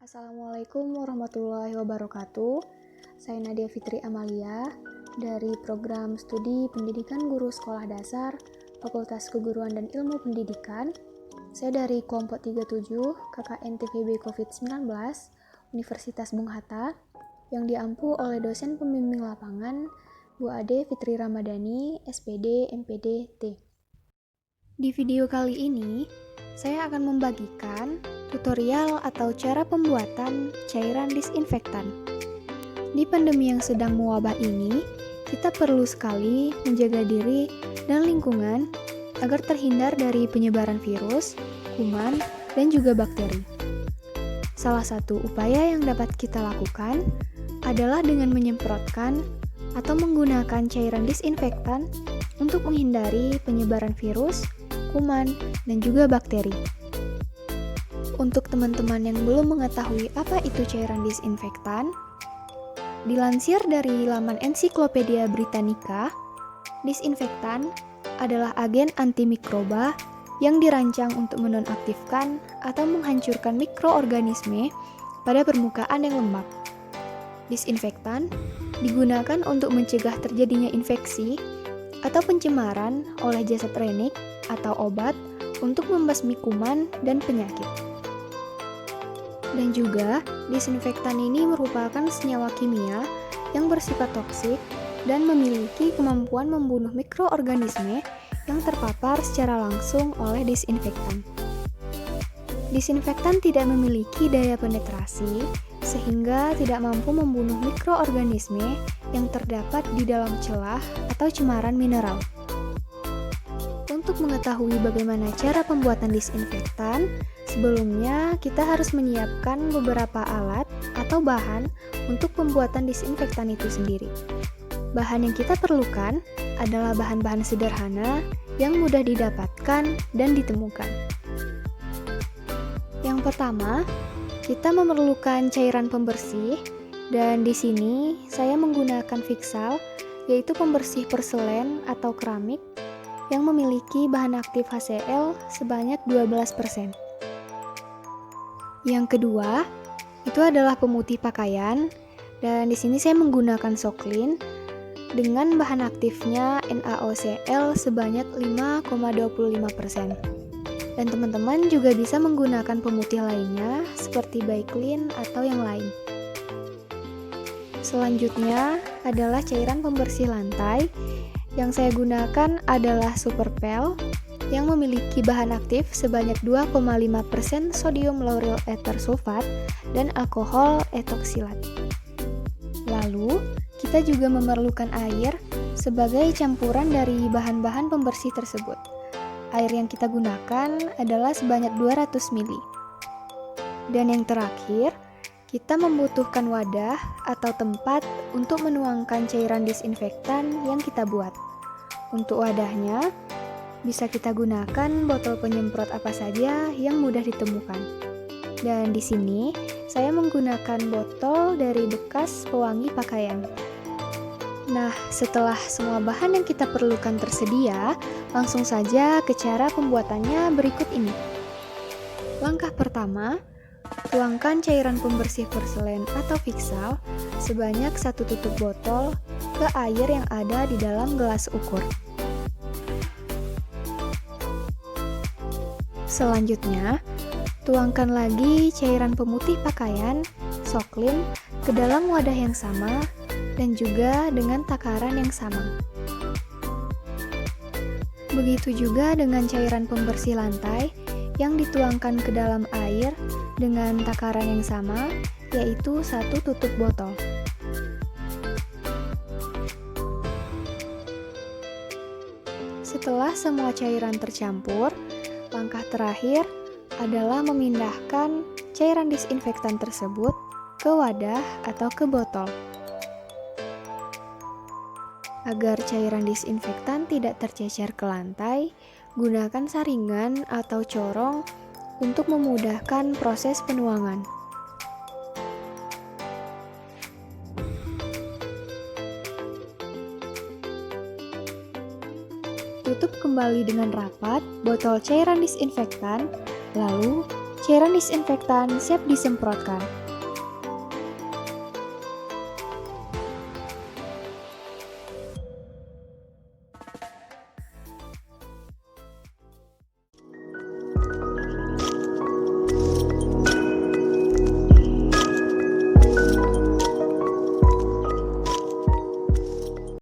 Assalamualaikum warahmatullahi wabarakatuh. Saya Nadia Fitri Amalia dari Program Studi Pendidikan Guru Sekolah Dasar Fakultas Keguruan dan Ilmu Pendidikan. Saya dari kelompok 37 KKN TVB COVID-19 Universitas Bung Hatta yang diampu oleh dosen pembimbing lapangan Bu Ade Fitri Ramadhani, SPD, MPD, T. Di video kali ini, saya akan membagikan tutorial atau cara pembuatan cairan disinfektan. Di pandemi yang sedang mewabah ini, kita perlu sekali menjaga diri dan lingkungan agar terhindar dari penyebaran virus, kuman, dan juga bakteri. Salah satu upaya yang dapat kita lakukan adalah dengan menyemprotkan atau menggunakan cairan disinfektan untuk menghindari penyebaran virus, kuman, dan juga bakteri. Untuk teman-teman yang belum mengetahui apa itu cairan disinfektan, dilansir dari laman Ensiklopedia Britannica, disinfektan adalah agen antimikroba yang dirancang untuk menonaktifkan atau menghancurkan mikroorganisme pada permukaan yang lembab. Disinfektan digunakan untuk mencegah terjadinya infeksi atau pencemaran oleh jasad renik atau obat untuk membasmi kuman dan penyakit. Dan juga, disinfektan ini merupakan senyawa kimia yang bersifat toksik dan memiliki kemampuan membunuh mikroorganisme yang terpapar secara langsung oleh disinfektan. Disinfektan tidak memiliki daya penetrasi, sehingga tidak mampu membunuh mikroorganisme yang terdapat di dalam celah atau cemaran mineral. Untuk mengetahui bagaimana cara pembuatan disinfektan, sebelumnya kita harus menyiapkan beberapa alat atau bahan untuk pembuatan disinfektan itu sendiri. Bahan yang kita perlukan adalah bahan-bahan sederhana yang mudah didapatkan dan ditemukan. Yang pertama, kita memerlukan cairan pembersih, dan di sini saya menggunakan Fixal, yaitu pembersih porselen atau keramik yang memiliki bahan aktif HCl sebanyak 12%. Yang kedua, itu adalah pemutih pakaian, dan di sini saya menggunakan Soklin dengan bahan aktifnya NaOCl sebanyak 5,25%. Dan teman-teman juga bisa menggunakan pemutih lainnya seperti Baiklin atau yang lain. Selanjutnya adalah cairan pembersih lantai. Yang saya gunakan adalah Superpel yang memiliki bahan aktif sebanyak 2,5% sodium lauryl ether sulfat dan alkohol etoksilat. Lalu, kita juga memerlukan air sebagai campuran dari bahan-bahan pembersih tersebut. Air yang kita gunakan adalah sebanyak 200 ml. Dan yang terakhir, kita membutuhkan wadah atau tempat untuk menuangkan cairan disinfektan yang kita buat. Untuk wadahnya, bisa kita gunakan botol penyemprot apa saja yang mudah ditemukan. Dan di sini, saya menggunakan botol dari bekas pewangi pakaian. Nah, setelah semua bahan yang kita perlukan tersedia, langsung saja ke cara pembuatannya berikut ini. Langkah pertama, tuangkan cairan pembersih porselen atau Fixal sebanyak 1 tutup botol ke air yang ada di dalam gelas ukur. Selanjutnya, tuangkan lagi cairan pemutih pakaian, Soklin, ke dalam wadah yang sama dan juga dengan takaran yang sama. Begitu juga dengan cairan pembersih lantai yang dituangkan ke dalam air dengan takaran yang sama, yaitu 1 tutup botol. Setelah semua cairan tercampur, langkah terakhir adalah memindahkan cairan disinfektan tersebut ke wadah atau ke botol. Agar cairan disinfektan tidak tercecer ke lantai, gunakan saringan atau corong untuk memudahkan proses penuangan. Tutup kembali dengan rapat botol cairan disinfektan, lalu Cairan disinfektan siap disemprotkan.